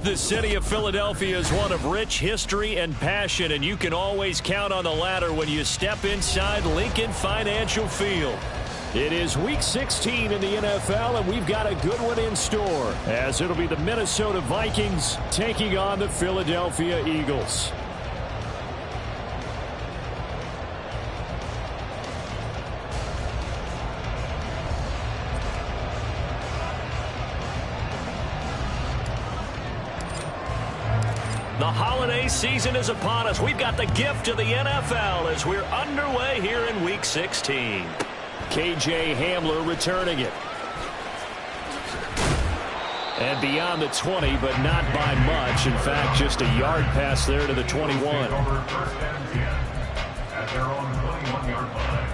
The city of Philadelphia is one of rich history and passion, and you can always count on the latter when you step inside Lincoln Financial Field. It is Week 16 in the NFL, and we've got a good one in store, as it'll be the Minnesota Vikings taking on the Philadelphia Eagles. The holiday season is upon us. We've got the gift of the NFL as we're underway here in Week 16. KJ Hamler returning it. And beyond the 20, but not by much. In fact, just a yard pass there to the 21. At their own 21-yard line.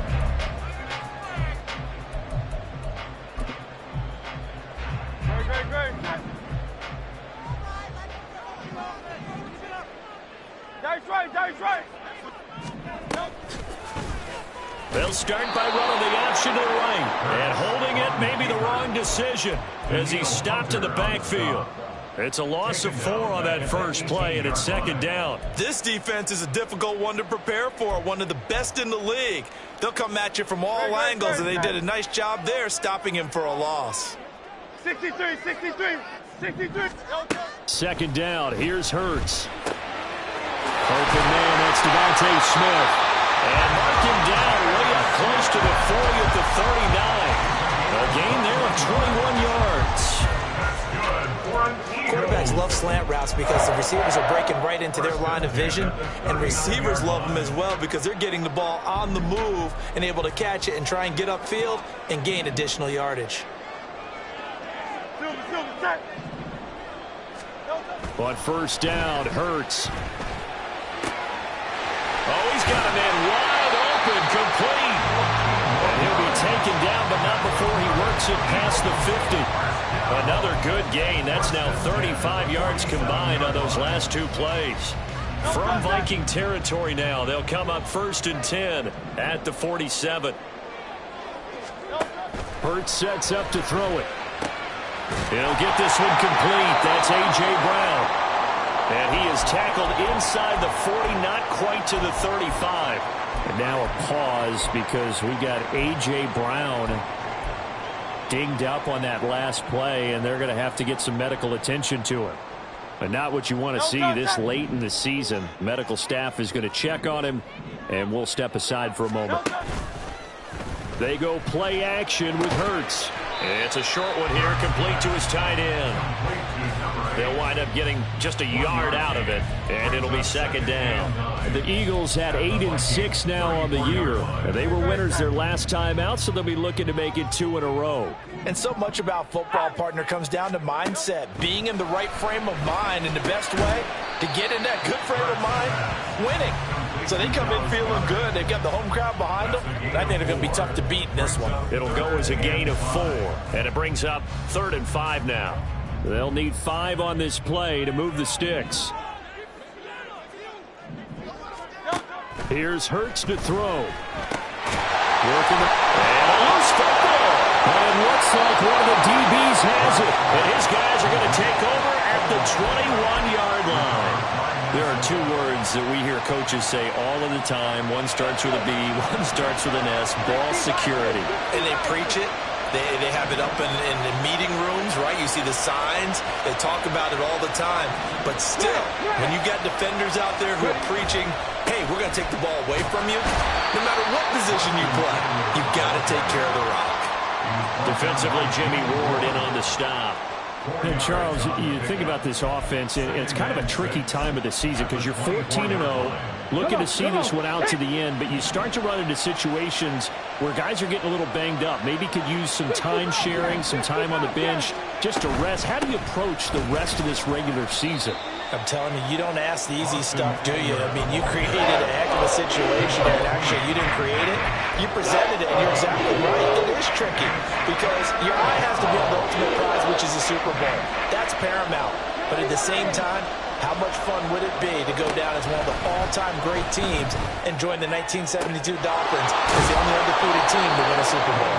They'll start by running the option to the right. And holding it may be the wrong decision as he stopped in the backfield. It's a loss of 4 on that first play, and it's second down. This defense is a difficult one to prepare for, one of the best in the league. They'll come at you from all angles, and they did a nice job there stopping him for a loss. 63. Second down, here's Hurts. Open man, that's Devontae Smith. And mark him down way up close to the 40 at the 39. A gain there of 21 yards. Quarterbacks love slant routes because the receivers are breaking right into their line of vision, and receivers love them as well because they're getting the ball on the move and able to catch it and try and get upfield and gain additional yardage. On first down, Hurts. Oh, he's got a man wide open, complete. And he'll be taken down, but not before he works it past the 50. Another good gain. That's now 35 yards combined on those last 2 plays. From Viking territory now, they'll come up 1st and 10 at the 47. Hurts sets up to throw it. He'll get this one complete. That's A.J. Brown. And he is tackled inside the 40, not quite to the 35. And now a pause because we got A.J. Brown dinged up on that last play, and they're going to have to get some medical attention to him. But not what you want to see this late in the season. Medical staff is going to check on him, and we'll step aside for a moment. They go play action with Hurts. It's a short one here, complete to his tight end. They'll wind up getting just a yard out of it, and it'll be second down. The Eagles had 8-6 now on the year. They were winners their last time out, so they'll be looking to make it 2 in a row. And so much about football, partner, comes down to mindset, being in the right frame of mind, and the best way to get in that good frame of mind, winning. So they come in feeling good. They've got the home crowd behind them. I think they're going to be tough to beat in this one. It'll go as a gain of 4, and it brings up 3rd and 5 now. They'll need 5 on this play to move the sticks. Here's Hurts to throw. Working and a loose football. And it looks like one of the DBs has it. And his guys are going to take over at the 21-yard line. There are 2 words that we hear coaches say all of the time. One starts with a B, one starts with an S. Ball security. And they preach it. They have it up in the meeting rooms, right? You see the signs. They talk about it all the time. But still, when you got defenders out there who are preaching, hey, we're going to take the ball away from you, no matter what position you play, you've got to take care of the rock. Defensively, Jimmy Ward in on the stop. And Charles, you think about this offense, and it's kind of a tricky time of the season because you're 14-0, looking to see this one out to the end, but you start to run into situations where guys are getting a little banged up. Maybe could use some time sharing, some time on the bench just to rest. How do you approach the rest of this regular season? I'm telling you, you don't ask the easy stuff, do you? I mean, you created a heck of a situation here, and actually you didn't create it. You presented it, and you're exactly right. It is tricky because your eye has to be on the ultimate prize, which is the Super Bowl. That's paramount. But at the same time, how much fun would it be to go down as one of the all-time great teams and join the 1972 Dolphins as the only undefeated team to win a Super Bowl?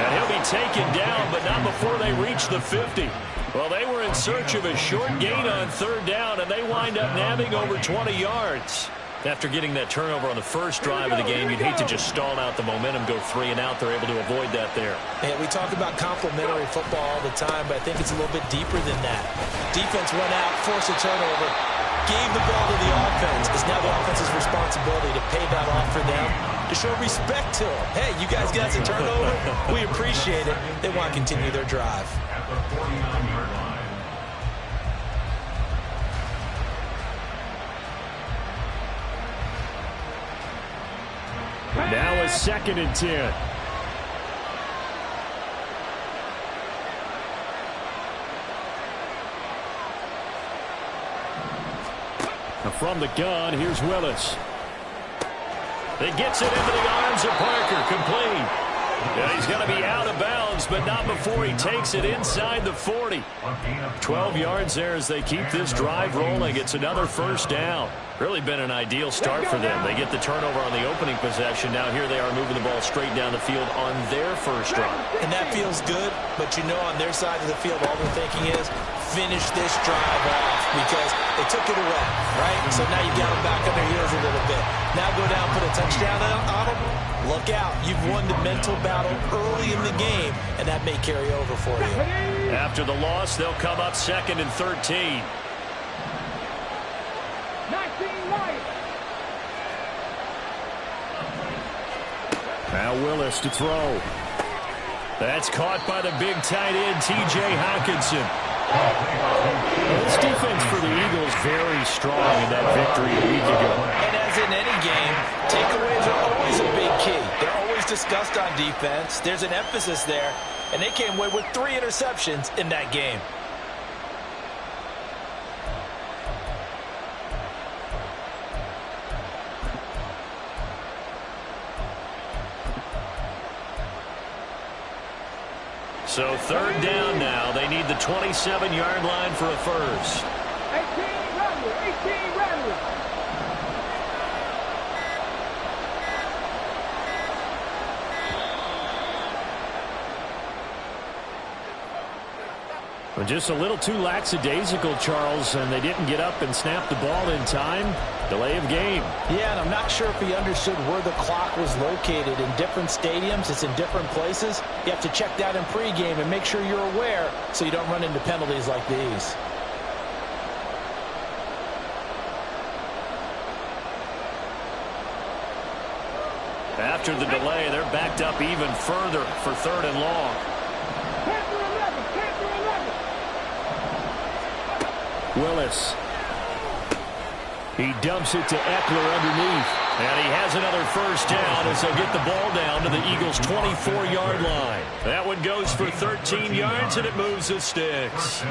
And he'll be taken down, but not before they reach the 50. Well, they were in search of a short gain on third down, and they wind up nabbing over 20 yards. After getting that turnover on the first drive of the game, you'd hate to just stall out the momentum, go 3 and out. They're able to avoid that there. Yeah, we talk about complementary football all the time, but I think it's a little bit deeper than that. Defense went out, forced a turnover, gave the ball to the offense. It's now the offense's responsibility to pay that off for them, to show respect to them. Hey, you guys got a turnover? We appreciate it. They want to continue their drive. Now a 2nd and 10. From the gun, here's Willis. He gets it into the arms of Parker, complete. Yeah, he's going to be out of bounds, but not before he takes it inside the 40. 12 yards there as they keep this drive rolling. It's another first down. Really been an ideal start for them. They get the turnover on the opening possession. Now here they are moving the ball straight down the field on their first drive. And that feels good, but you know on their side of the field all they're thinking is finish this drive off because they took it away, right? So now you got them back on their heels a little bit. Now go down, put a touchdown on them. Look out. You've won the mental battle early in the game, and that may carry over for you. After the loss, they'll come up 2nd and 13. Now Willis to throw. That's caught by the big tight end, T.J. Hockenson. Well, this defense for the Eagles very strong in that victory a week ago. And as in any game, takeaways are always a big key. They're always discussed on defense. There's an emphasis there, and they came away with 3 interceptions in that game. So 3rd down now. They need the 27-yard line for a first. 18 ready. Well, just a little too lackadaisical, Charles, and they didn't get up and snap the ball in time. Delay of game. Yeah, and I'm not sure if he understood where the clock was located. In different stadiums, it's in different places. You have to check that in pregame and make sure you're aware so you don't run into penalties like these. After the delay, they're backed up even further for 3rd and long. Willis. He dumps it to Eckler underneath. And he has another first down as they'll get the ball down to the Eagles' 24-yard line. That one goes for 13 yards, and it moves the sticks.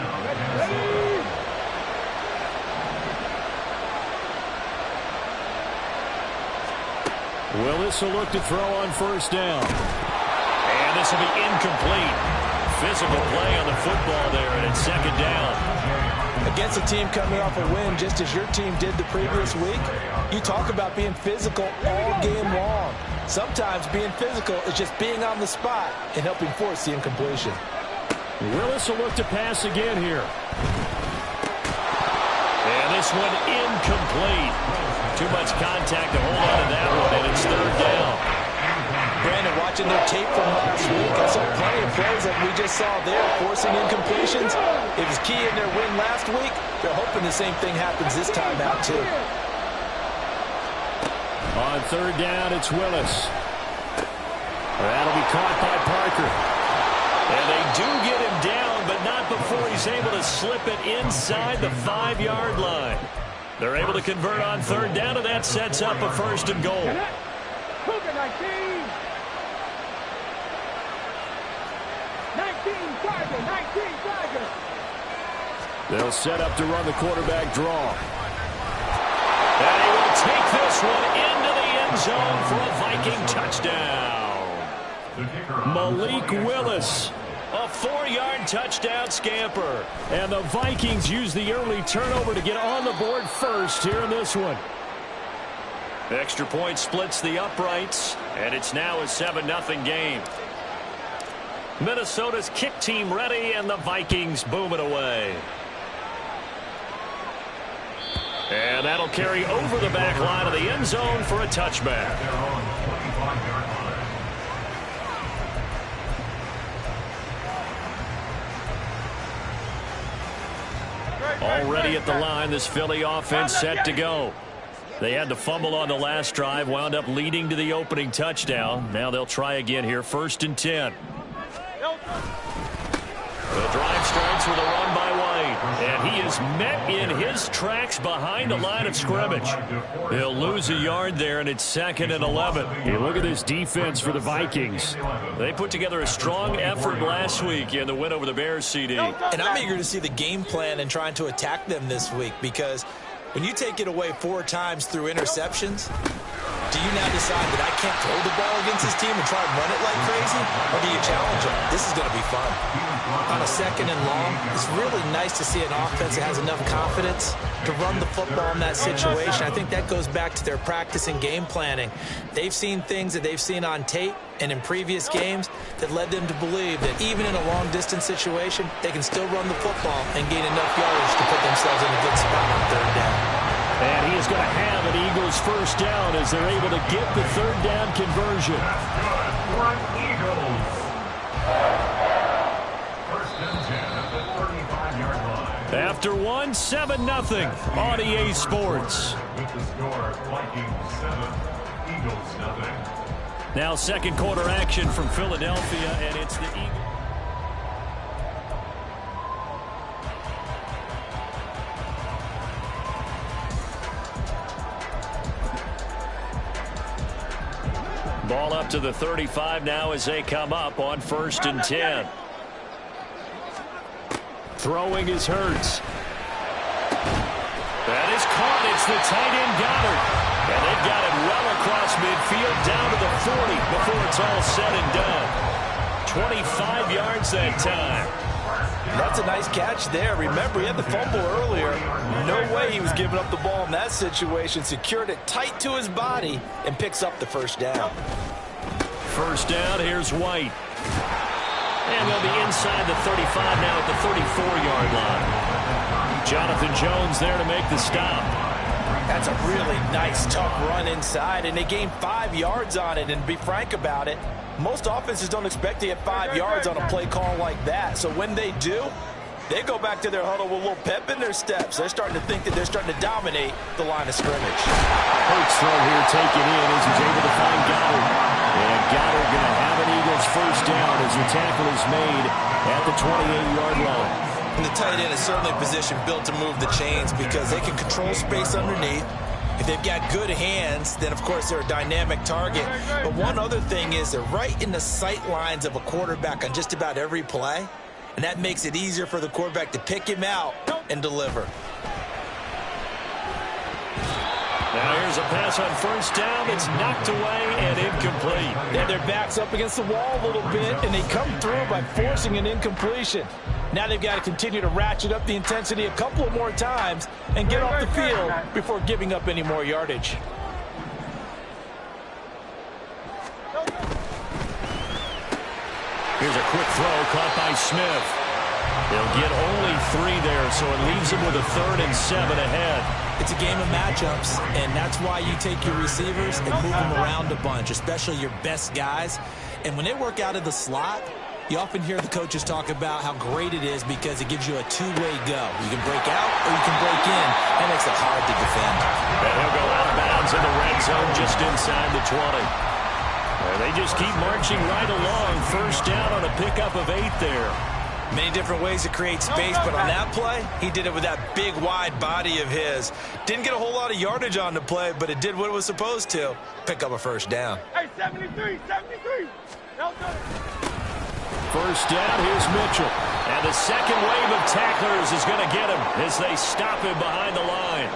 Willis will look to throw on first down. And this will be incomplete. Physical play on the football there, and it's 2nd down. Against a team coming off a win just as your team did the previous week, you talk about being physical all game long. Sometimes being physical is just being on the spot and helping force the incompletion. Willis will look to pass again here. And this one incomplete. Too much contact to hold on to that one, and it's 3rd down. Brandon, watching their tape from last week, I saw plenty of plays like we just saw there, forcing incompletions. It was key in their win last week. They're hoping the same thing happens this time out, too. On 3rd down, it's Willis. That'll be caught by Parker. And they do get him down, but not up before he's able to slip it inside the 5-yard line. They're able to convert on third down, and that sets up a 1st and goal. 19 Tigers. They'll set up to run the quarterback draw. And he will take this one into the end zone for a Viking touchdown. Malik Willis, a 4-yard touchdown scamper. And the Vikings use the early turnover to get on the board first here in this one. Extra point splits the uprights, and it's now a 7-0 game. Minnesota's kick team ready, and the Vikings boom it away. And that'll carry over the back line of the end zone for a touchback. Already at the line, this Philly offense set to go. They had the fumble on the last drive, wound up leading to the opening touchdown. Now they'll try again here, 1st and 10. The drive starts with a run by White, and he is met in his tracks behind the line of scrimmage. He'll lose a yard there, and it's 2nd and 11. Hey, look at this defense for the Vikings. They put together a strong effort last week in the win over the Bears, CD. And I'm eager to see the game plan and trying to attack them this week, because when you take it away 4 times through interceptions, do you now decide that I can't throw the ball against this team and try and run it like crazy? Or do you challenge them? This is going to be fun. On a 2nd and long, it's really nice to see an offense that has enough confidence to run the football in that situation. I think that goes back to their practice and game planning. They've seen things that they've seen on tape and in previous games that led them to believe that even in a long-distance situation, they can still run the football and gain enough yardage to put themselves in a good spot on 3rd down. And he is going to have an Eagles 1st down as they're able to get the 3rd down conversion. Eagles. 1st and 10 at the 35-yard line. After 7-0 on EA Sports. With the score, Vikings 7, Eagles 0. Now 2nd quarter action from Philadelphia, and it's the Eagles. Ball up to the 35 now as they come up on 1st and 10. Throwing is Hurts. That is caught. It's the tight end Goddard. And they've got it well across midfield down to the 40 before it's all said and done. 25 yards that time. That's a nice catch there. Remember, he had the fumble earlier. No way he was giving up the ball in that situation. Secured it tight to his body and picks up the 1st down. 1st down, here's White. And they'll be inside the 35 now at the 34-yard line. Jonathan Jones there to make the stop. That's a really nice, tough run inside, and they gained 5 yards on it. And to be frank about it, most offenses don't expect to get 5 yards on a play call like that. So when they do, they go back to their huddle with a little pep in their steps. They're starting to think that they're starting to dominate the line of scrimmage. Hurts throw here taken in as he's able to find Goddard. And Goddard going to have an Eagles 1st down as the tackle is made at the 28-yard line. And the tight end is certainly a position built to move the chains because they can control space underneath. If they've got good hands, then, of course, they're a dynamic target. But one other thing is they're right in the sight lines of a quarterback on just about every play. And that makes it easier for the quarterback to pick him out and deliver. Now here's a pass on 1st down. It's knocked away and incomplete. They have their backs up against the wall a little bit, and they come through by forcing an incompletion. Now they've got to continue to ratchet up the intensity a couple of more times and get off the field before giving up any more yardage. Here's a quick throw caught by Smith. They'll get only 3 there, so it leaves them with a 3rd and 7 ahead. It's a game of matchups, and that's why you take your receivers and move them around a bunch, especially your best guys. And when they work out of the slot, you often hear the coaches talk about how great it is because it gives you a two-way go. You can break out or you can break in. That makes it hard to defend. And he'll go out of bounds in the red zone just inside the 20. And they just keep marching right along. 1st down on a pickup of 8 there. Many different ways to create space, but on that play, he did it with that big, wide body of his. Didn't get a whole lot of yardage on the play, but it did what it was supposed to. Pick up a first down. Hey, 73. First down, here's Mitchell. And the second wave of tacklers is going to get him as they stop him behind the line.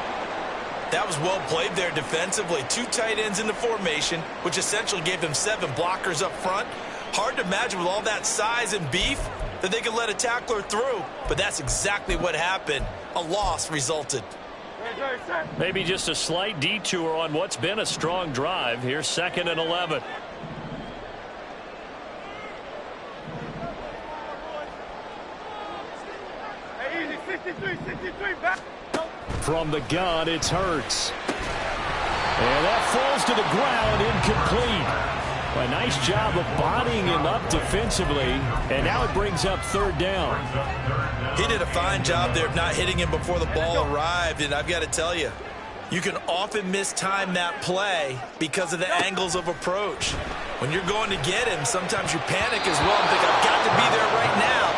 That was well played there defensively. 2 tight ends in the formation, which essentially gave them 7 blockers up front. Hard to imagine with all that size and beef that they could let a tackler through, but that's exactly what happened. A loss resulted. Maybe just a slight detour on what's been a strong drive. Here's 2nd and 11. Hey, easy, 63, back. From the gun, it's Hurts. And that falls to the ground, incomplete. A nice job of bodying him up defensively, and now it brings up 3rd down. He did a fine job there of not hitting him before the ball arrived, and I've got to tell you, you can often mistime that play because of the angles of approach. When you're going to get him, sometimes you panic as well and think, I've got to be there right now.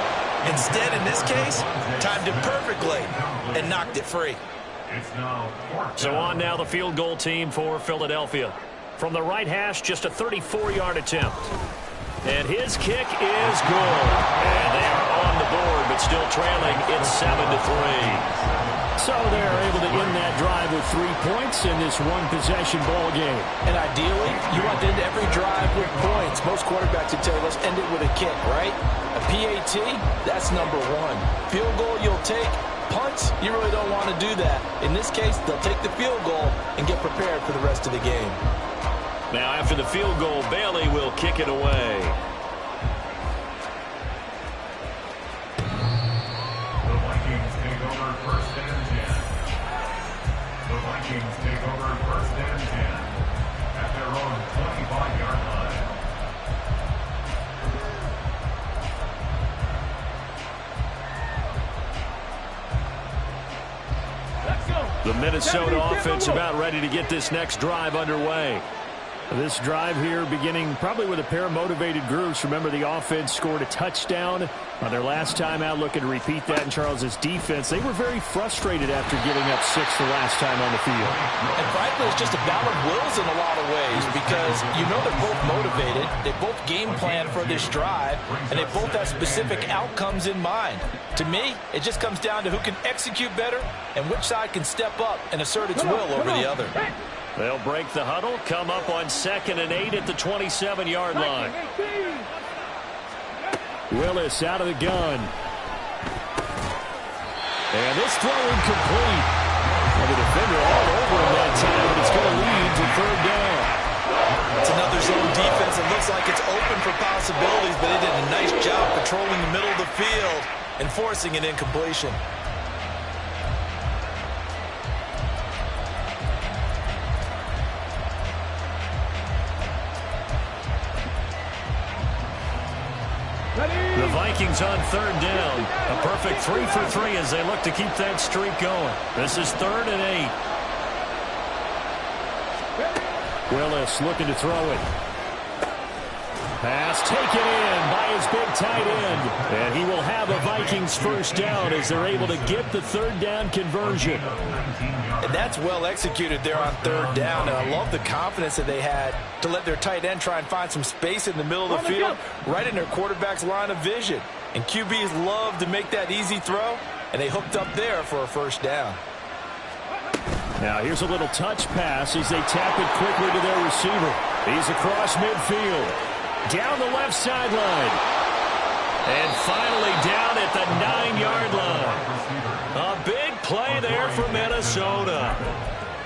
Instead, in this case, timed it perfectly and knocked it free. So on now the field goal team for Philadelphia. From the right hash, just a 34-yard attempt. And his kick is good. And they are on the board, but still trailing. It's 7-3. So they're able to end that drive with 3 points in this one-possession ball game. And ideally, you want to end every drive with points. Most quarterbacks would tell you, let's end it with a kick, right? A PAT, that's number 1. Field goal you'll take. Punts, you really don't want to do that. In this case, they'll take the field goal and get prepared for the rest of the game. Now, after the field goal, Bailey will kick it away. The Vikings take over 1st and 10. The Vikings take over 1st and 10 at their own 25-yard line. Let's go. The Minnesota offense about ready to get this next drive underway. This drive here beginning probably with a pair of motivated groups. Remember, the offense scored a touchdown on their last time out, looking to repeat that in Charles's defense. They were very frustrated after giving up 6 the last time on the field. And frankly, it's just a battle of wills in a lot of ways because you know they're both motivated. They both game plan for this drive, and they both have specific outcomes in mind. To me, it just comes down to who can execute better and which side can step up and assert its will over the other. They'll break the huddle, come up on 2nd and 8 at the 27-yard line. Willis out of the gun. And this throw incomplete. Well, the defender all over him that time, but it's going to lead to 3rd down. It's another zone defense. It looks like it's open for possibilities, but they did a nice job patrolling the middle of the field and forcing an incompletion. The Vikings on 3rd down. A perfect 3 for 3 as they look to keep that streak going. This is 3rd and 8. Willis looking to throw it. Pass taken in by his big tight end. And he will have a Vikings first down as they're able to get the 3rd down conversion. And that's well executed there on 3rd down. And I love the confidence that they had to let their tight end try and find some space in the middle of the field, right in their quarterback's line of vision. And QBs love to make that easy throw, and they hooked up there for a first down. Now here's a little touch pass as they tap it quickly to their receiver. He's across midfield. Down the left sideline. And finally down at the 9-yard line. A big play there for Minnesota.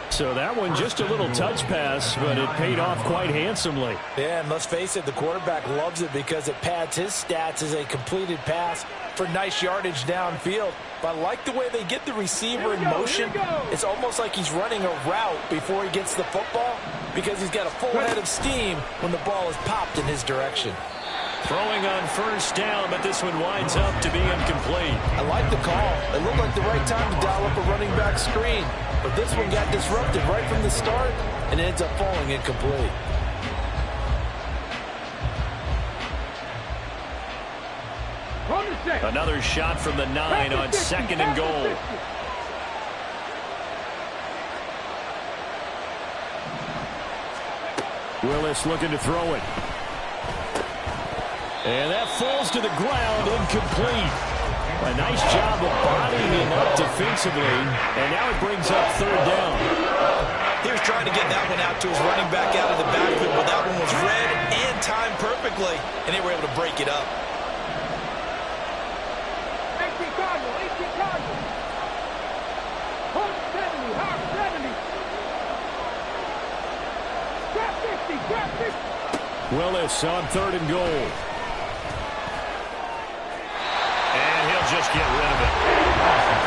So that one just a little touch pass, but it paid off quite handsomely. Yeah, and let's face it, the quarterback loves it because it pads his stats as a completed pass for nice yardage downfield. But I like the way they get the receiver in motion. It's almost like he's running a route before he gets the football because he's got a full head of steam when the ball is popped in his direction. Throwing on first down, but this one winds up to be incomplete. I like the call. It looked like the right time to dial up a running back screen. But this one got disrupted right from the start and ends up falling incomplete. On the Another shot from the 9 on 2nd and goal. Willis looking to throw it. And that falls to the ground, incomplete. A nice job of bodying him up defensively, and now it brings up 3rd down. He was trying to get that one out to his running back out of the backfield, but that one was read and timed perfectly, and they were able to break it up. Willis on 3rd and goal. And he'll just get rid of it.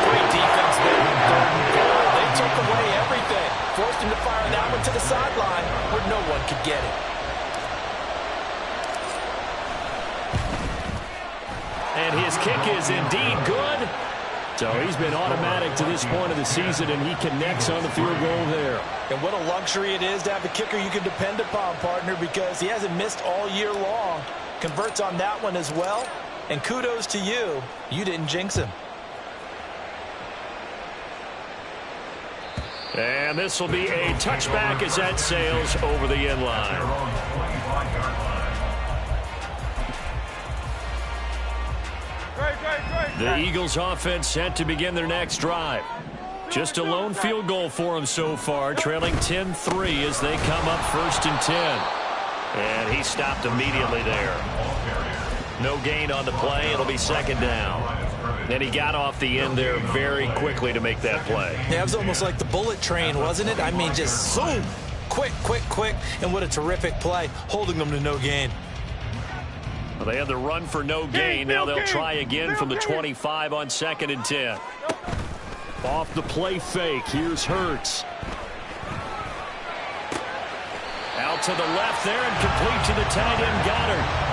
Great defense there on 3rd and goal. They took away everything. Forced him to fire that one to the sideline where no one could get it. And his kick is indeed good. So he's been automatic to this point of the season, and he connects on the field goal there. And what a luxury it is to have a kicker you can depend upon, partner, because he hasn't missed all year long. Converts on that one as well. And kudos to you. You didn't jinx him. And this will be a touchback as that sails over the end line. The Eagles offense set to begin their next drive. Just a lone field goal for them so far, trailing 10-3 as they come up 1st and 10. And he stopped immediately there. No gain on the play. It'll be 2nd down. And he got off the end there very quickly to make that play. Yeah, it was almost like the bullet train, wasn't it? I mean, just zoom. Quick, quick, quick. And what a terrific play, holding them to no gain. Well, they had the run for no gain. Now they'll try again from the 25 on 2nd and 10. Off the play fake. Here's Hurts. Out to the left there and complete to the tight end Goddard.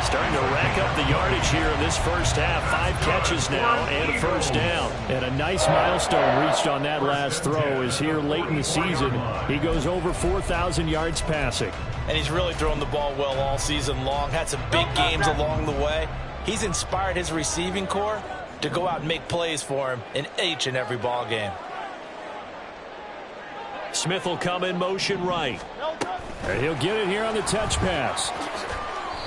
Starting to rack up the yardage here in this first half. 5 catches now and a 1st down. And a nice milestone reached on that last throw is here late in the season. He goes over 4,000 yards passing. And he's really thrown the ball well all season long. Had some big games along the way. He's inspired his receiving corps to go out and make plays for him in each and every ball game. Smith will come in motion right. And he'll get it here on the touch pass.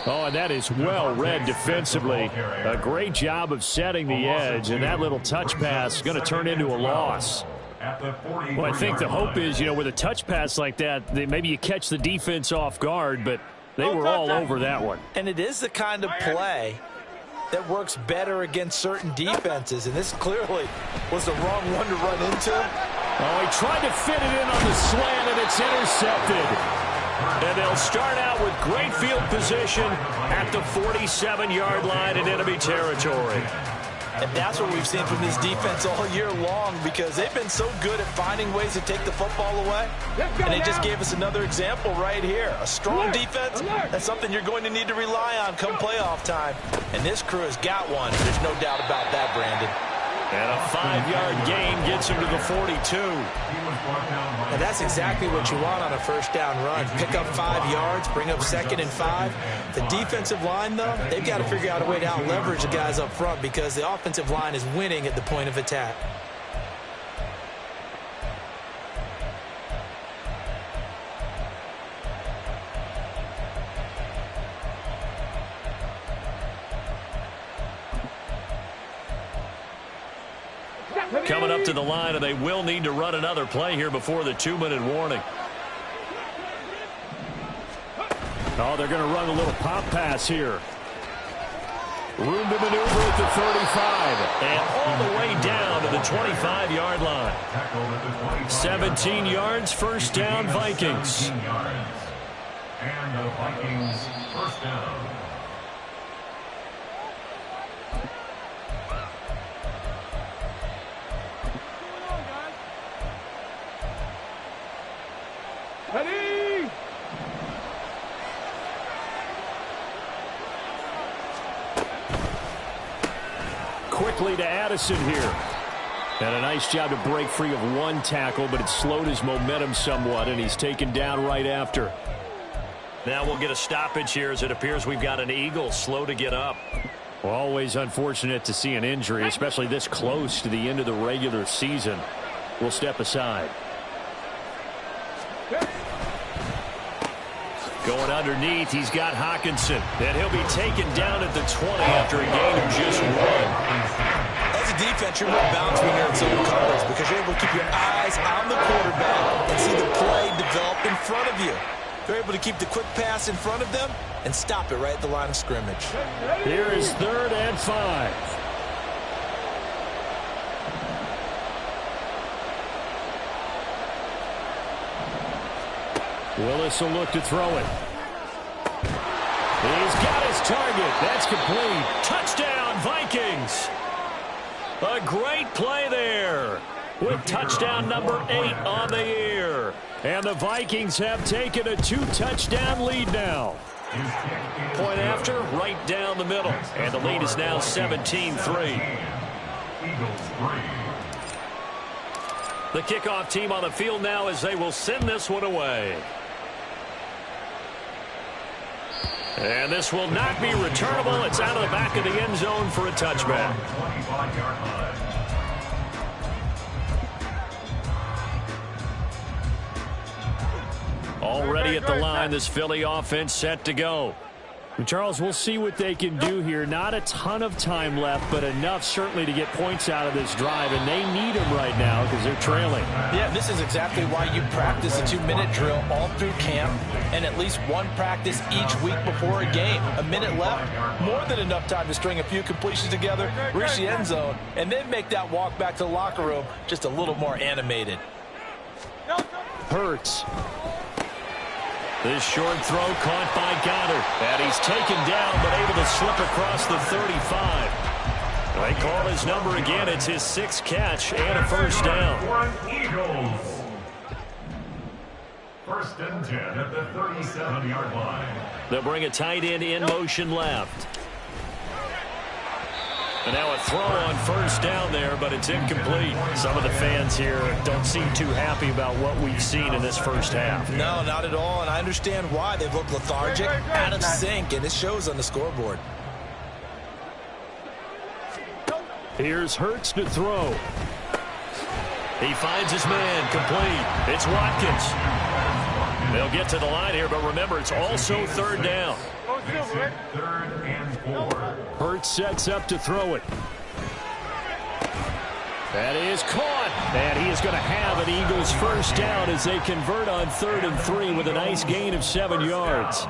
Oh, and that is well read defensively. A great job of setting the edge, and that little touch pass is going to turn into a loss. Well, I think the hope is, with a touch pass like that, maybe you catch the defense off guard, but they were all over that one. And it is the kind of play that works better against certain defenses, and this clearly was the wrong one to run into. Oh, he tried to fit it in on the slant, and it's intercepted. And they'll start out with great field position at the 47-yard line in enemy territory. And that's what we've seen from this defense all year long, because they've been so good at finding ways to take the football away. And they just gave us another example right here. A strong defense, that's something you're going to need to rely on come playoff time. And this crew has got one. There's no doubt about that, Brandon. And a 5-yard gain gets him to the 42. And that's exactly what you want on a 1st down run. Pick up 5 yards, bring up 2nd and 5. The defensive line, though, they've got to figure out a way to out-leverage the guys up front because the offensive line is winning at the point of attack. Coming up to the line, and they will need to run another play here before the 2-minute warning. Oh, they're going to run a little pop pass here. Room to maneuver at the 35. And all the way down to the 25-yard line. 17 yards, 1st down, Vikings. And the Vikings 1st down. Ready? Quickly to Addison here. And a nice job to break free of one tackle, but it slowed his momentum somewhat, and he's taken down right after. Now we'll get a stoppage here as it appears we've got an Eagle slow to get up. Well, always unfortunate to see an injury, especially this close to the end of the regular season. We'll step aside. Going underneath, he's got Hockenson. And he'll be taken down at the 20 after a gain of just 1. As a defense, you're more balanced when you're in zone coverage because you're able to keep your eyes on the quarterback and see the play develop in front of you. You're able to keep the quick pass in front of them and stop it right at the line of scrimmage. Here is 3rd and 5. Willis will look to throw it. He's got his target. That's complete. Touchdown, Vikings. A great play there with touchdown number 8 on the year. And the Vikings have taken a 2-touchdown lead now. Point after, right down the middle. And the lead is now 17-3. The kickoff team on the field now as they will send this one away. And this will not be returnable. It's out of the back of the end zone for a touchback. Already at the line, this Philly offense set to go. Charles, we'll see what they can do here. Not a ton of time left, but enough certainly to get points out of this drive, and they need them right now because they're trailing. Yeah, this is exactly why you practice a 2-minute drill all through camp and at least one practice each week before a game. A minute left, more than enough time to string a few completions together, reach the end zone, and then make that walk back to the locker room just a little more animated. Hurts. This short throw caught by Goddard. And he's taken down but able to slip across the 35. They call his number again. It's his 6th catch and a first down. Eagles. 1st and 10 at the 37-yard line. They'll bring a tight end in motion left. And now a throw on first down there, but it's incomplete. Some of the fans here don't seem too happy about what we've seen in this first half. No, not at all, and I understand why. They've looked lethargic, out of sync, and it shows on the scoreboard. Here's Hurts to throw. He finds his man, complete. It's Watkins. They'll get to the line here, but remember, it's also 3rd down. 3rd and 4. Hurts sets up to throw it. That is caught. And he is going to have an Eagles first down as they convert on 3rd and 3 with a nice gain of 7 yards.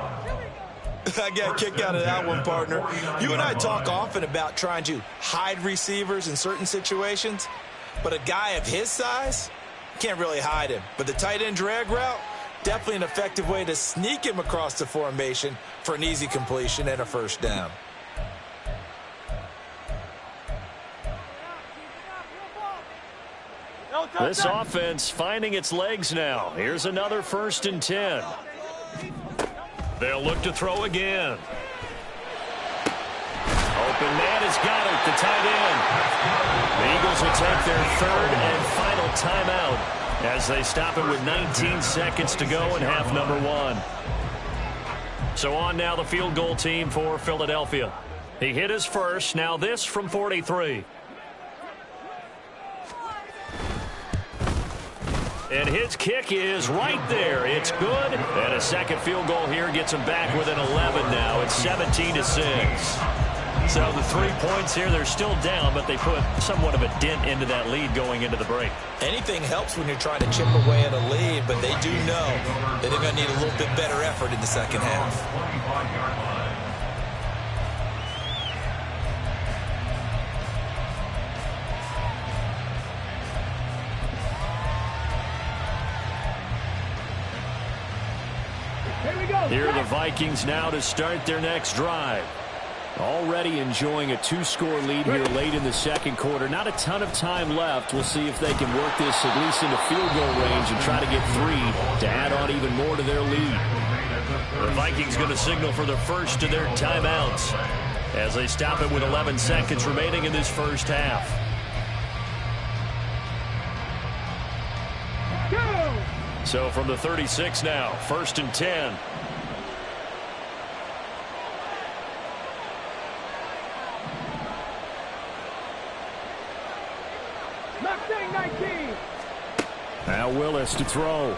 I got a kick out of that one, partner. You and I talk often about trying to hide receivers in certain situations, but a guy of his size can't really hide him. But the tight end drag route, definitely an effective way to sneak him across the formation for an easy completion and a first down. This offense finding its legs now. Here's another 1st and 10. They'll look to throw again. Open man has got it, the tight end. The Eagles will take their 3rd and final timeout as they stop it with 19 seconds to go in half number 1. So on now the field goal team for Philadelphia. He hit his first, now this from 43. And his kick is right there. It's good. And a second field goal here gets him back within 11 now. It's 17-6. So the 3 points here, they're still down, but they put somewhat of a dent into that lead going into the break. Anything helps when you're trying to chip away at a lead, but they do know that they're going to need a little bit better effort in the second half. 25-yard line. Here are the Vikings now to start their next drive. Already enjoying a 2-score lead here late in the second quarter. Not a ton of time left. We'll see if they can work this at least into field goal range and try to get 3 to add on even more to their lead. The Vikings going to signal for the first of their timeouts as they stop it with 11 seconds remaining in this first half. So from the 36 now, 1st and 10. Mustang 19. Now Willis to throw.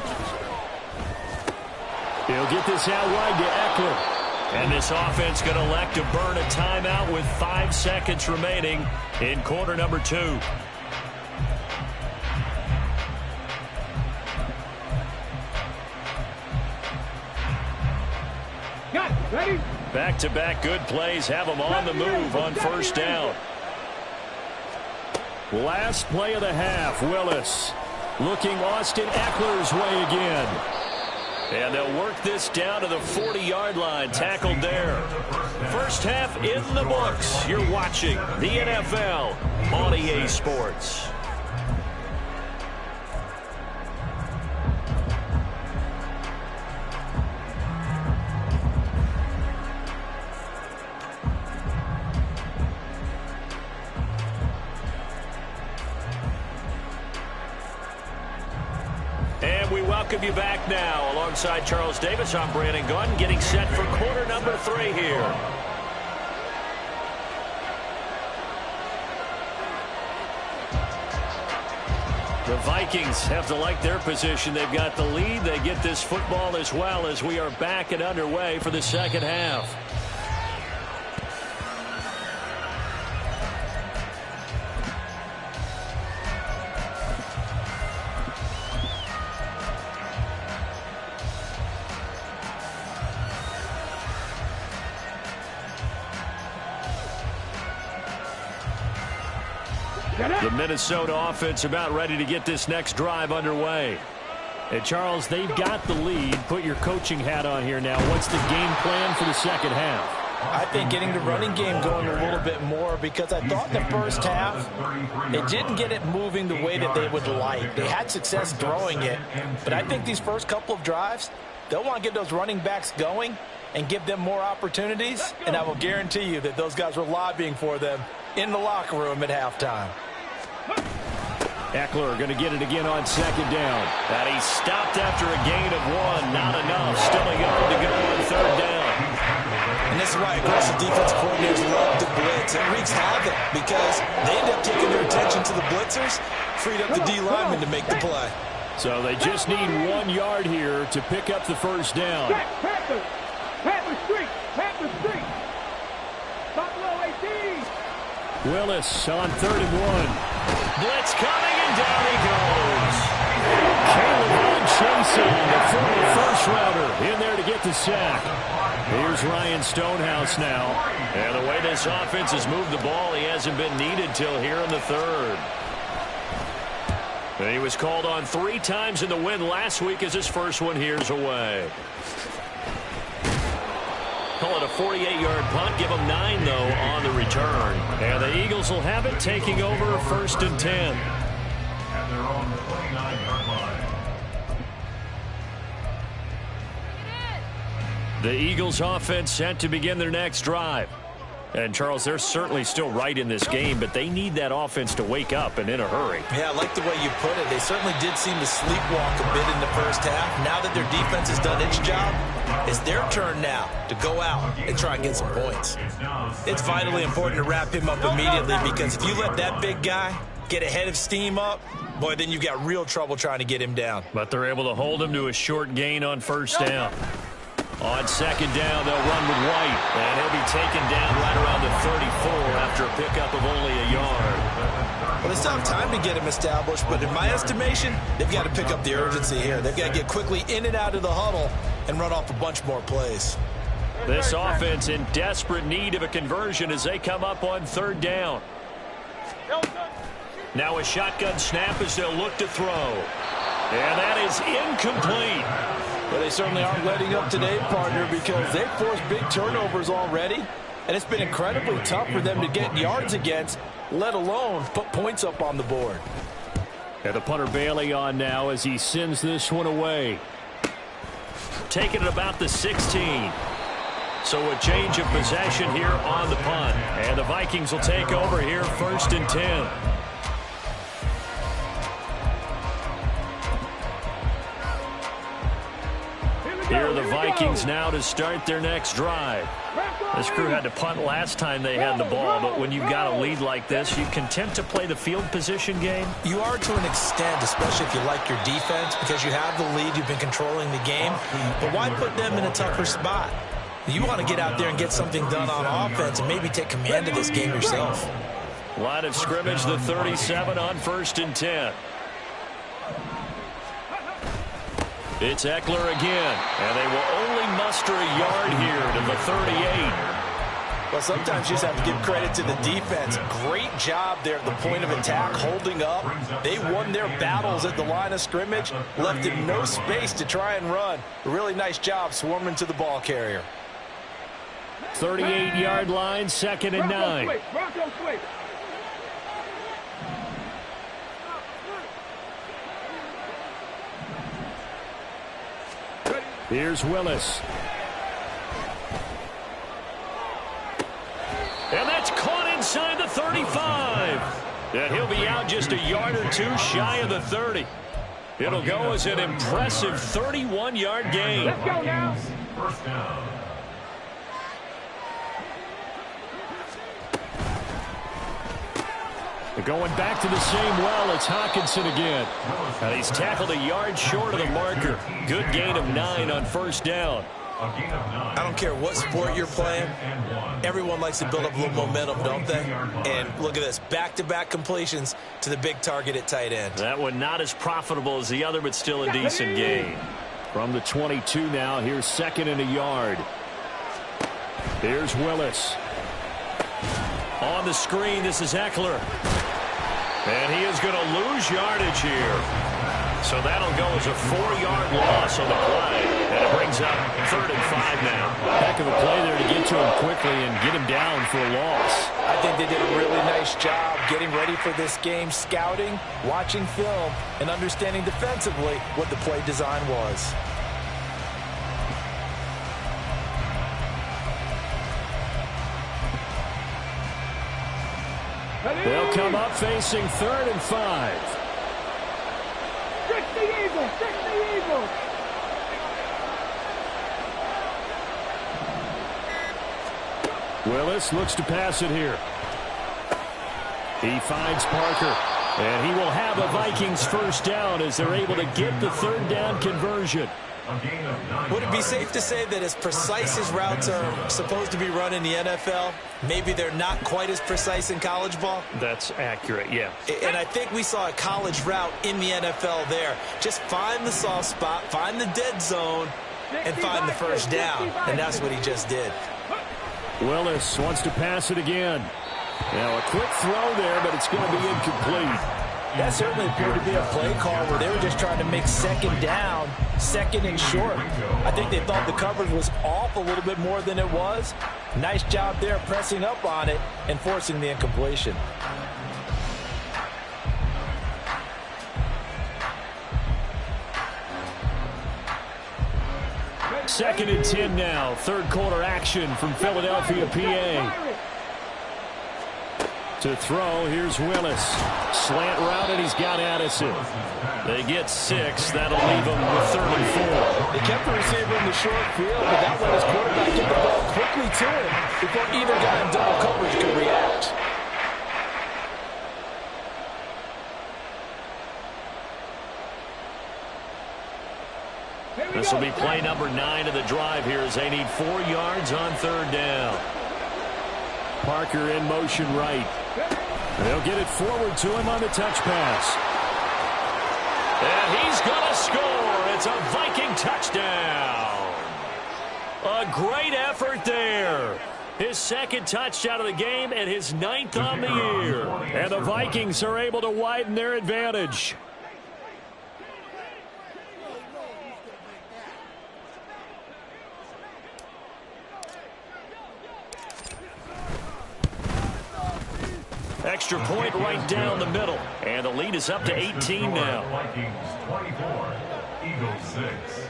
He'll get this out wide to Eckler. And this offense going to elect to burn a timeout with 5 seconds remaining in quarter number 2. Got it. Ready? Back-to-back good plays have them on the move on first down. Last play of the half, Willis looking Austin Eckler's way again. And they'll work this down to the 40-yard line, tackled there. First half in the books. You're watching the NFL on EA Sports. And we welcome you back now. Alongside Charles Davis, I'm Brandon Gunn, getting set for quarter number 3 here. The Vikings have to like their position. They've got the lead. They get this football as well as we are back and underway for the second half. The Minnesota offense about ready to get this next drive underway. And Charles, they've got the lead. Put your coaching hat on here now. What's the game plan for the second half? I think getting the running game going a little bit more, because I thought in the first half they didn't get it moving the way that they would like. They had success throwing it, but I think these first couple of drives, they'll want to get those running backs going and give them more opportunities, and I will guarantee you that those guys were lobbying for them in the locker room at halftime. Eckler going to get it again on second down. And he stopped after a gain of 1. Not enough. Still a yard to go on third down. And this is why aggressive defense coordinators love the blitz. It wreaks havoc because they end up taking their attention to the blitzers, freed up the D lineman to make the play. So they just need 1 yard here to pick up the first down. Panther Street. Panther Street. Buffalo 18. Willis on 3rd and 1. Blitz coming, and down he goes. Caleb Chason, the former first-rounder, in there to get the sack. Here's Ryan Stonehouse now. And the way this offense has moved the ball, he hasn't been needed till here in the 3rd. And he was called on 3 times in the win last week as his first one here's away. Call it a 48-yard punt. Give them 9, though, on the return. And the Eagles will have it, taking over 1st and 10. At their own 29-yard line. The Eagles offense set to begin their next drive. And, Charles, they're certainly still right in this game, but they need that offense to wake up and in a hurry. Yeah, I like the way you put it. They certainly did seem to sleepwalk a bit in the first half. Now that their defense has done its job, it's their turn now to go out and try and get some points. It's vitally important to wrap him up immediately, because if you let that big guy get ahead of steam up, boy, then you've got real trouble trying to get him down. But they're able to hold him to a short gain on first down. On second down, they'll run with White, and he'll be taken down right around the 34 after a pickup of only a yard. Well, they still have time to get him established, but in my estimation, they've got to pick up the urgency here. They've got to get quickly in and out of the huddle and run off a bunch more plays. This offense in desperate need of a conversion as they come up on 3rd down. Now a shotgun snap as they'll look to throw. And that is incomplete. But they certainly aren't letting up today, partner, because they've forced big turnovers already, and it's been incredibly tough for them to get yards against, let alone put points up on the board. And the punter Bailey on now as he sends this one away. Taking it about the 16. So a change of possession here on the punt. And the Vikings will take over here 1st and 10. Here are the Vikings now to start their next drive. This crew had to punt last time they had the ball, but when you've got a lead like this, you content to play the field position game? You are to an extent, especially if you like your defense, because you have the lead, you've been controlling the game. But why put them in a tougher spot? You want to get out there and get something done on offense and maybe take command of this game yourself. Line of scrimmage, the 37 on 1st and 10. It's Ekeler again, and they will only muster a yard here to the 38. Well, sometimes you just have to give credit to the defense. Great job there at the point of attack, holding up. They won their battles at the line of scrimmage, left him no space to try and run. A really nice job swarming to the ball carrier. 38-yard line, 2nd and 9. Bronco switch. Here's Willis. And that's caught inside the 35. And he'll be out just a yard or two shy of the 30. It'll go as an impressive 31-yard gain. Let's go now. First down. Going back to the same well, it's Hockenson again. And he's tackled a yard short of the marker. Good gain of 9 on 1st down. I don't care what sport you're playing. Everyone likes to build up a little momentum, don't they? And look at this, back-to-back completions to the big target at tight end. That one not as profitable as the other, but still a decent gain. From the 22 now, here's 2nd and a yard. Here's Willis. On the screen, this is Ekeler. And he is going to lose yardage here. So that'll go as a 4-yard loss on the play. And it brings up 3rd and 5 now. Heck of a play there to get to him quickly and get him down for a loss. I think they did a really nice job getting ready for this game, scouting, watching film, and understanding defensively what the play design was. They'll come up facing 3rd and 5. Trick the Eagles. Trick the Eagles. Willis looks to pass it here. He finds Parker. And he will have a Vikings 1st down as they're able to get the 3rd down conversion. Would it be safe to say that as precise as routes are supposed to be run in the NFL, maybe they're not quite as precise in college ball? That's accurate, yeah. And I think we saw a college route in the NFL there. Just find the soft spot, find the dead zone, and find the 1st down. And that's what he just did. Willis wants to pass it again. Now a quick throw there, but it's going to be incomplete. That certainly appeared to be a play call where they were just trying to make 2nd down, 2nd and short. I think they thought the coverage was off a little bit more than it was. Nice job there pressing up on it and forcing the incompletion. Second and 10 now. 3rd quarter action from Philadelphia, PA. To throw, here's Willis. Slant route, and he's got Addison. They get 6. That'll leave them with 3rd and 4. They kept the receiver in the short field, but that let his quarterback get the ball quickly to him before either guy in double coverage could react. This will be play number 9 of the drive here as they need 4 yards on 3rd down. Parker in motion right. They'll get it forward to him on the touch pass. And he's going to score. It's a Viking touchdown. A great effort there. His 2nd touchdown of the game and his 9th on the year. And the Vikings are able to widen their advantage. Extra point right down the middle. And the lead is up to 18 now. Vikings 24, Eagles 6.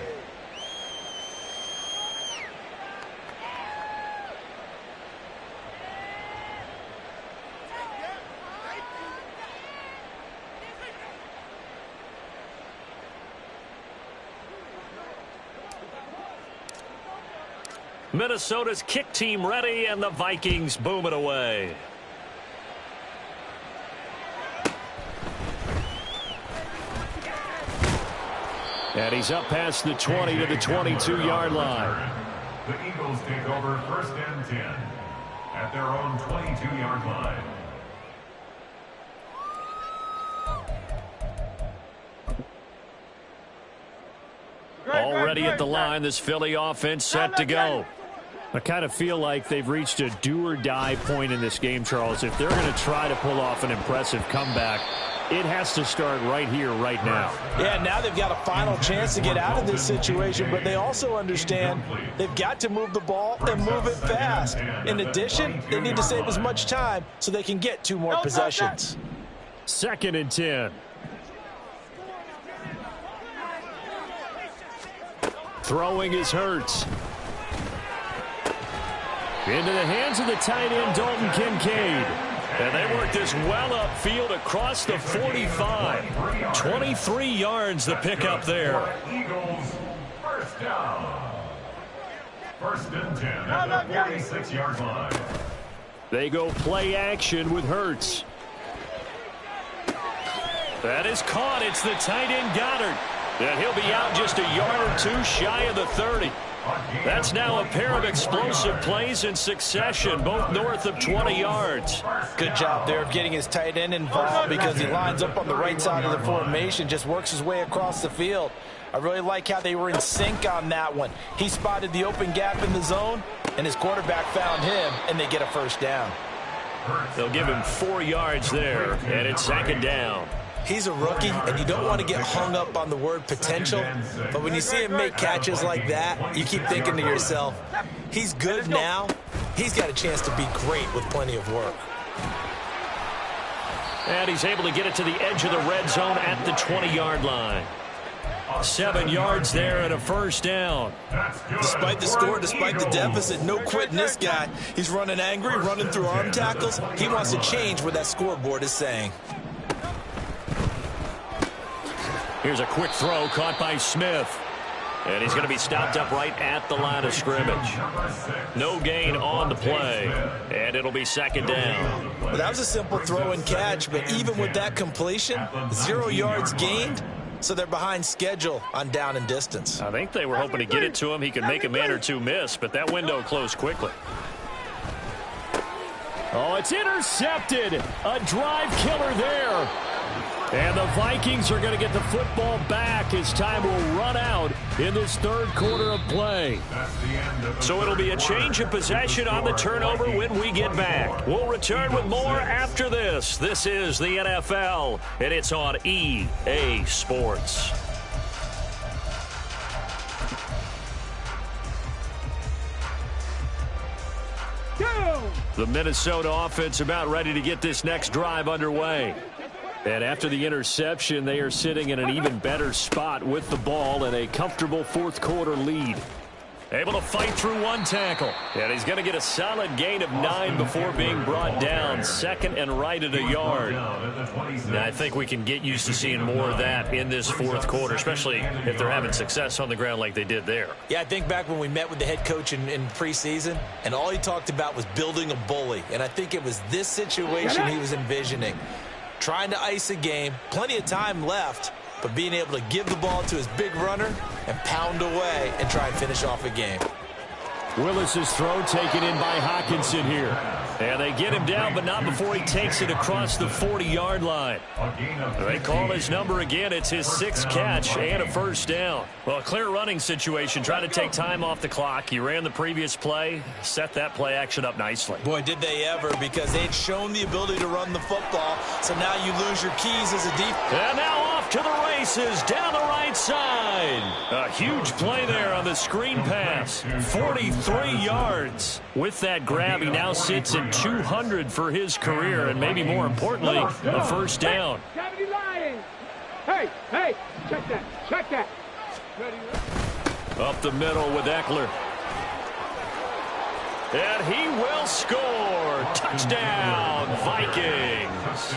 Minnesota's kick team ready, and the Vikings boom it away. And he's up past the 20 to the 22-yard line. The Eagles take over 1st and 10 at their own 22-yard line. Already at the line, this Philly offense set to go. I kind of feel like they've reached a do-or-die point in this game, Charles. If they're going to try to pull off an impressive comeback, it has to start right here, right now. Yeah, now they've got a final chance to get out of this situation, but they also understand they've got to move the ball and move it fast. In addition, they need to save as much time so they can get 2 more possessions. 2nd and 10. Throwing is Hurts. Into the hands of the tight end, Dalton Kincaid. And they work this well upfield across the 45. 23 yards the pickup there. Eagles, 1st down. 1st and 10 at the 46-yard line. They go play action with Hurts. That is caught. It's the tight end Goddard. And he'll be out just a yard or 2 shy of the 30. That's now a pair of explosive plays in succession, both north of 20 yards. Good job there of getting his tight end involved because he lines up on the right side of the formation, just works his way across the field. I really like how they were in sync on that one. He spotted the open gap in the zone, and his quarterback found him, and they get a 1st down. They'll give him 4 yards there, and it's 2nd down. He's a rookie, and you don't want to get hung up on the word potential. But when you see him make catches like that, you keep thinking to yourself, he's good now. He's got a chance to be great with plenty of work. And he's able to get it to the edge of the red zone at the 20-yard line. 7 yards there and a 1st down. Despite the score, despite the deficit, no quitting this guy. He's running angry, running through arm tackles. He wants to change what that scoreboard is saying. Here's a quick throw caught by Smith. And he's going to be stopped up right at the line of scrimmage. No gain on the play. And it'll be 2nd down. Well, that was a simple throw and catch, but even with that completion, 0 yards gained, so they're behind schedule on down and distance. I think they were hoping to get it to him. He could make a man or 2 miss, but that window closed quickly. Oh, it's intercepted. A drive killer there. And the Vikings are going to get the football back as time will run out in this 3rd quarter of play. So it'll be a change of possession on the turnover when we get back. We'll return with more after this. This is the NFL, and it's on EA Sports. The Minnesota offense about ready to get this next drive underway. And after the interception, they are sitting in an even better spot with the ball and a comfortable 4th quarter lead. Able to fight through 1 tackle. And he's going to get a solid gain of 9 before being brought down. 2nd and right at a yard. And I think we can get used to seeing more of that in this 4th quarter, especially if they're having success on the ground like they did there. Yeah, I think back when we met with the head coach in preseason, and all he talked about was building a bully. And I think it was this situation he was envisioning. Trying to ice a game, plenty of time left, but being able to give the ball to his big runner and pound away and try and finish off a game. Willis's throw taken in by Hockenson here. And they get him down, but not before he takes it across the 40-yard line. They call his number again. It's his 6th catch and a 1st down. Well, a clear running situation, trying to take time off the clock. He ran the previous play, set that play action up nicely. Boy, did they ever, because they'd shown the ability to run the football, so now you lose your keys as a defense. And now off to the races, down the right side. A huge play there on the screen pass. 43 yards. With that grab, he now sits at 200 for his career, and maybe more importantly, a 1st down. Hey, check that. Up the middle with Eckler. And he will score. Touchdown, Vikings.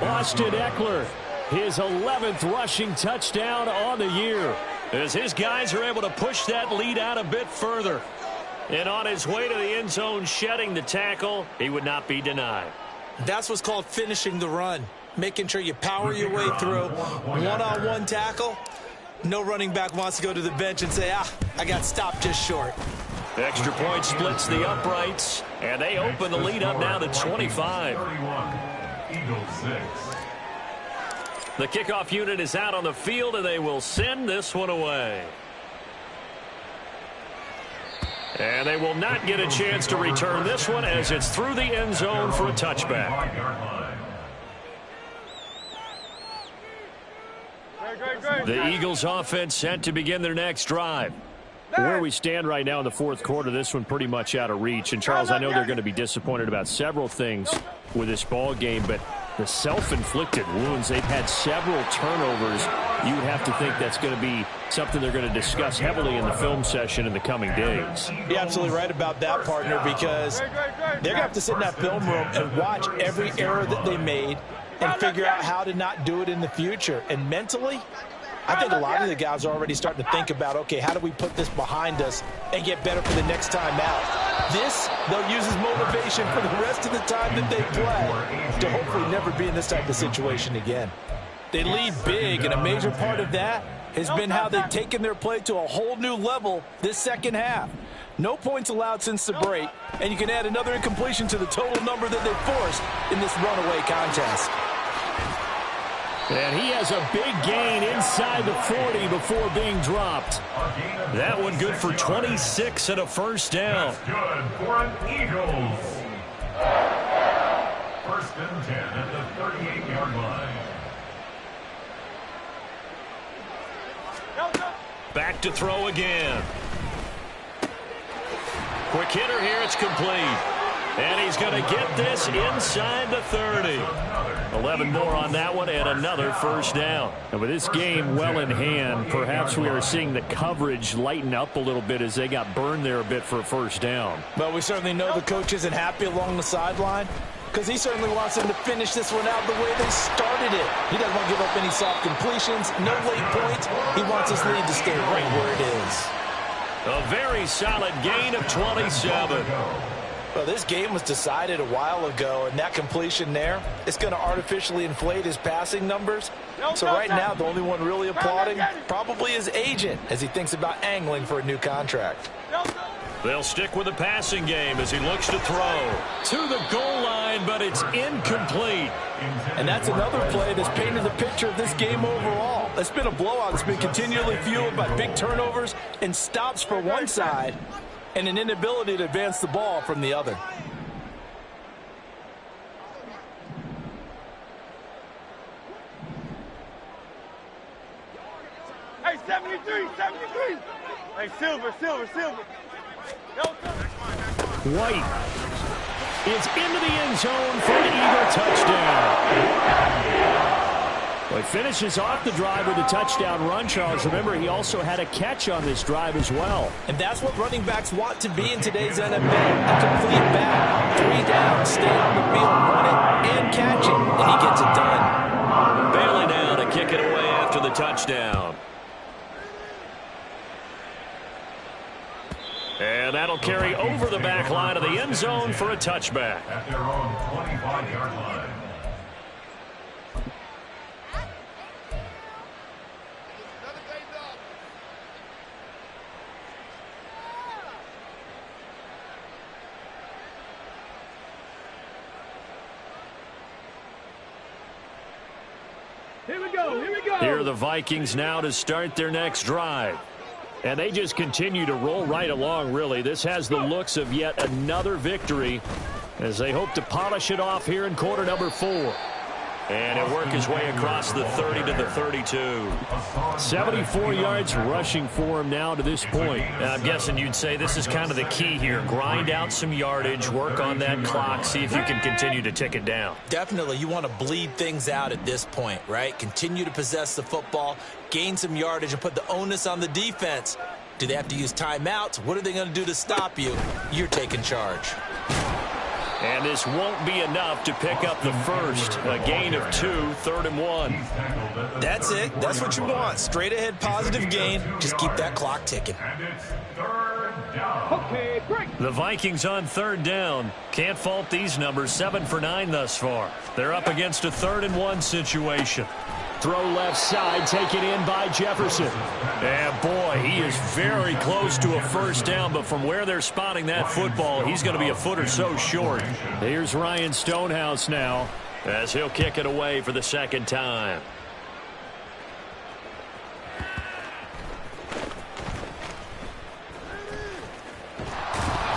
Austin Eckler, his 11th rushing touchdown on the year, as his guys are able to push that lead out a bit further. And on his way to the end zone, shedding the tackle, he would not be denied. That's what's called finishing the run, making sure you power your way through. One-on-one tackle, no running back wants to go to the bench and say, I got stopped just short. Extra point splits the uprights, and they open the lead up now to 25. Eagles 6. The kickoff unit is out on the field, and they will send this one away. And they will not get a chance to return this one as it's through the end zone for a touchback. The Eagles offense set to begin their next drive. Where we stand right now in the fourth quarter, this one pretty much out of reach. And, Charles, I know they're going to be disappointed about several things with this ball game, but the self-inflicted wounds, they've had several turnovers. You would have to think that's going to be something they're going to discuss heavily in the film session in the coming days. You're absolutely right about that, partner, because they're going to have to sit in that film room and watch every error that they made and figure out how to not do it in the future. And mentally, I think a lot of the guys are already starting to think about, okay, how do we put this behind us and get better for the next time out? This, they'll use as motivation for the rest of the time that they play to hopefully never be in this type of situation again. They lead big, and a major part of that has been how they've taken their play to a whole new level this second half. No points allowed since the break, and you can add another incompletion to the total number that they forced in this runaway contest. And he has a big gain inside the 40 before being dropped. That one good for 26 and a first down. That's good for an Eagles. First and 10 at the 38-yard line. Back to throw again. Quick hitter here, it's complete. And he's going to get this inside the 30. 11 more on that one and another first down. And with this game well in hand, perhaps we are seeing the coverage lighten up a little bit as they got burned there a bit for a first down. But we certainly know the coach isn't happy along the sideline because he certainly wants them to finish this one out the way they started it. He doesn't want to give up any soft completions, no late points. He wants his lead to stay right where it is. A very solid gain of 27. Well, this game was decided a while ago, and that completion there, it's going to artificially inflate his passing numbers. So right now, the only one really applauding probably his agent as he thinks about angling for a new contract. They'll stick with the passing game as he looks to throw to the goal line, but it's incomplete. And that's another play that's painted the picture of this game overall. It's been a blowout. It's been continually fueled by big turnovers and stops for one side and an inability to advance the ball from the other. Hey, 73. Hey, Silver. White is into the end zone for an Eagle touchdown. Well, he finishes off the drive with a touchdown run, Charles. Remember, he also had a catch on this drive as well. And that's what running backs want to be in today's NFL. A complete back, 3 down, stay on the field, run it, and catch it, and he gets it done. Bailey now to kick it away after the touchdown. And that'll carry over the back line of the end zone for a touchback. At their own 25-yard line. Here we go. Here are the Vikings now to start their next drive. And they just continue to roll right along, really. This has the looks of yet another victory as they hope to polish it off here in quarter number 4. And he'll work his way across the 30 to the 32. 74 yards rushing for him now to this point. And I'm guessing you'd say this is kind of the key here. Grind out some yardage, work on that clock, see if you can continue to tick it down. Definitely, you want to bleed things out at this point, right? Continue to possess the football, gain some yardage, and put the onus on the defense. Do they have to use timeouts? What are they going to do to stop you? You're taking charge. And this won't be enough to pick up the first. A gain of 2, 3rd and 1. That's it. That's what you want. Straight ahead positive gain. Just keep that clock ticking. And it's 3rd third down. Okay, break. The Vikings on third down. Can't fault these numbers. 7 for 9 thus far. They're up against a 3rd-and-1 situation. Throw left side, taken in by Jefferson. And boy, he is very close to a first down, but from where they're spotting that football, he's going to be a foot or so short. Here's Ryan Stonehouse now, as he'll kick it away for the 2nd time.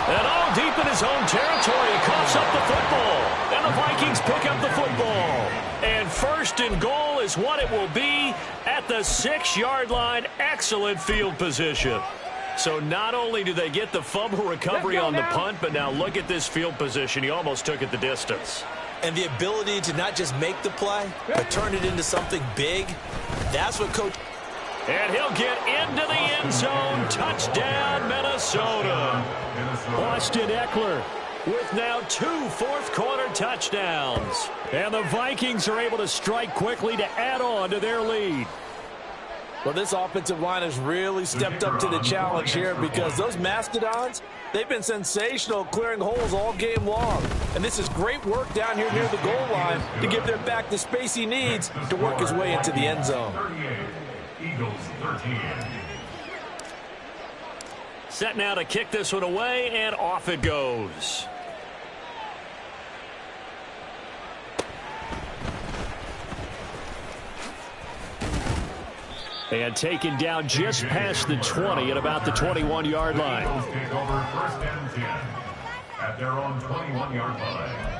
And all deep in his own territory, he coughs up the football. And the Vikings pick up the football. And 1st and goal is what it will be at the 6-yard line. Excellent field position. So not only do they get the fumble recovery on the punt, but now look at this field position. He almost took it the distance. And the ability to not just make the play, but turn it into something big, that's what Coach... And he'll get into the end zone. Touchdown, Minnesota. Austin Eckler with now 2 fourth-quarter touchdowns. And the Vikings are able to strike quickly to add on to their lead. Well, this offensive line has really stepped up to the challenge here because those Mastodons, they've been sensational clearing holes all game long. And this is great work down here near the goal line to give their back the space he needs to work his way into the end zone. 38, Eagles 13. Set now to kick this one away, and off it goes. And taken down just past the 20 at about the 21-yard line. Eagles take over 1st and 10 at their own 21-yard line.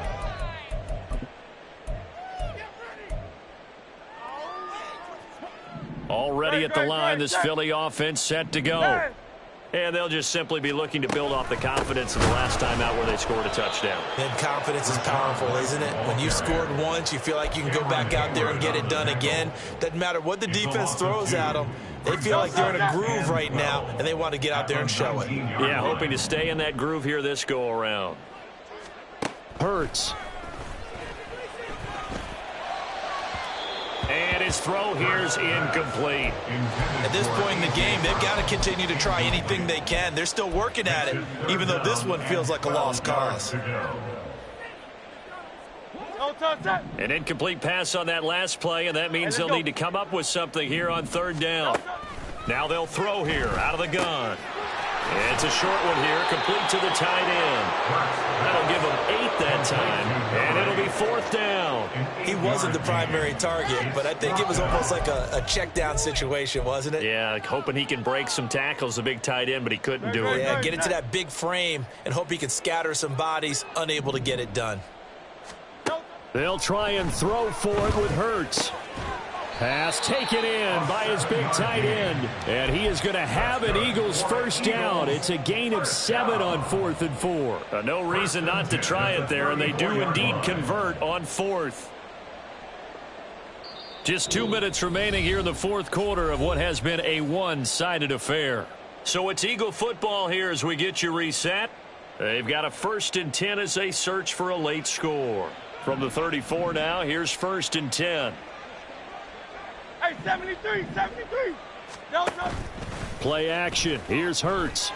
Already at the line, this Philly offense set to go. And they'll just simply be looking to build off the confidence of the last time out where they scored a touchdown. And confidence is powerful, isn't it? When you've scored once, you feel like you can go back out there and get it done again. Doesn't matter what the defense throws at them. They feel like they're in a groove right now, and they want to get out there and show it. Yeah, hoping to stay in that groove here this go-around. Hurts. And his throw here's incomplete. At this point in the game, they've got to continue to try anything they can. They're still working at it, even though this one feels like a lost cause. An incomplete pass on that last play, and that means they'll need to come up with something here on 3rd down. Now they'll throw here out of the gun. It's a short one here, complete to the tight end. That'll give them 8 that time, and it'll be 4th down. He wasn't the primary target, but I think it was almost like a check down situation, wasn't it? Yeah, hoping he can break some tackles, the big tight end, but he couldn't do it. Yeah, get into that big frame and hope he can scatter some bodies, unable to get it done. They'll try and throw for it with Hurts. Pass taken in by his big tight end. And he is going to have an Eagles first down. It's a gain of 7 on 4th and 4. No reason not to try it there, and they do indeed convert on 4th. Just 2 minutes remaining here in the 4th quarter of what has been a one-sided affair. So it's Eagle football here as we get you reset. They've got a 1st and 10 as they search for a late score. From the 34 now, here's 1st and 10. Hey, 73, 73. No. Play action. Here's Hurts.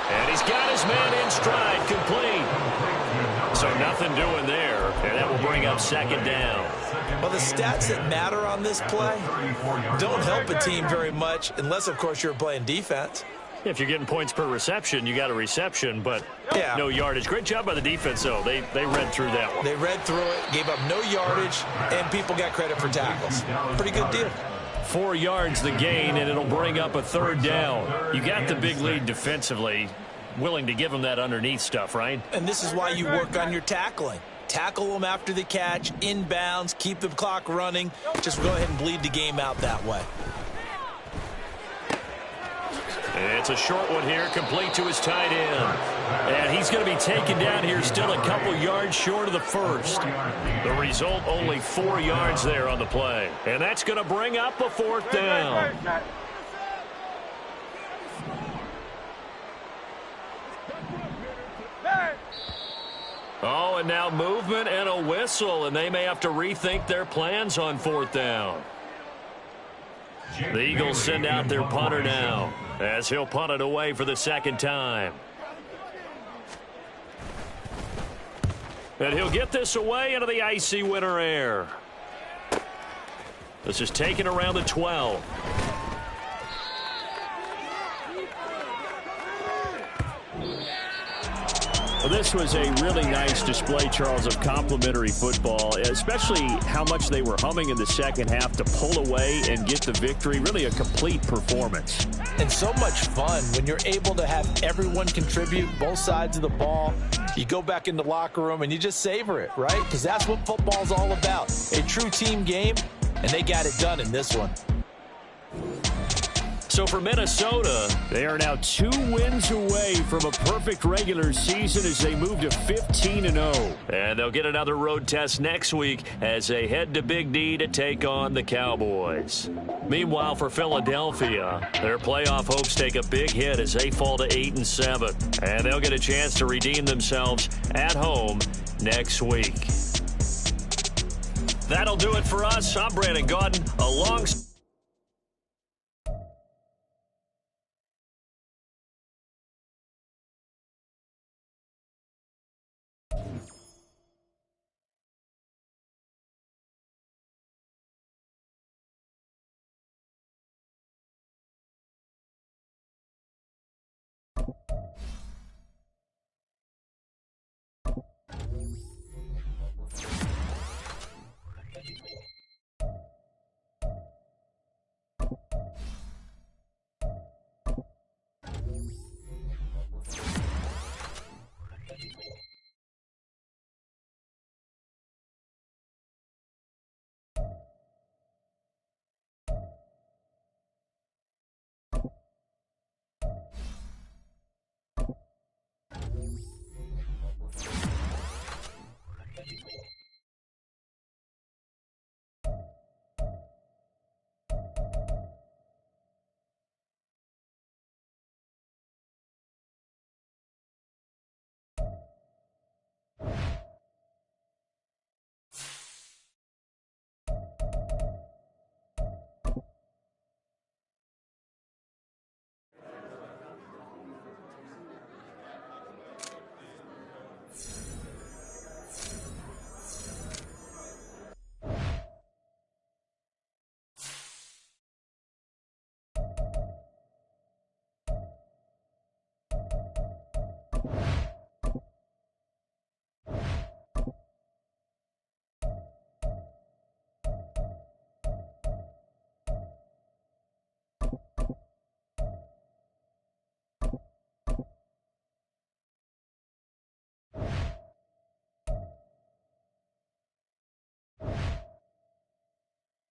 And he's got his man in stride, complete. So nothing doing there, and that will bring up 2nd down. Well, the stats that matter on this play don't help a team very much unless, of course, you're playing defense. If you're getting points per reception, you got a reception, but no yardage. Great job by the defense, though. They read through that one. They read through it, gave up no yardage, and people got credit for tackles. Pretty good deal. 4 yards the gain, and it'll bring up a 3rd down. You got the big lead defensively. Willing to give them that underneath stuff, right? And this is why you work on your tackling. Tackle them after the catch, inbounds, keep the clock running. Just go ahead and bleed the game out that way. It's a short one here, complete to his tight end. And he's going to be taken down here still a couple yards short of the first. The result, only 4 yards there on the play. And that's going to bring up a 4th down. Oh, and now movement and a whistle, and they may have to rethink their plans on 4th down. The Eagles send out their punter now, as he'll punt it away for the second time. And he'll get this away into the icy winter air. This is taken around the 12. Well, this was a really nice display, Charles, of complimentary football, especially how much they were humming in the second half to pull away and get the victory. Really a complete performance. And so much fun when you're able to have everyone contribute, both sides of the ball. You go back in the locker room and you just savor it, right? Because that's what football's all about. A true team game, and they got it done in this one. So for Minnesota, they are now 2 wins away from a perfect regular season as they move to 15-0. And they'll get another road test next week as they head to Big D to take on the Cowboys. Meanwhile, for Philadelphia, their playoff hopes take a big hit as they fall to 8-7. And they'll get a chance to redeem themselves at home next week. That'll do it for us. I'm Brandon Gaudin, alongside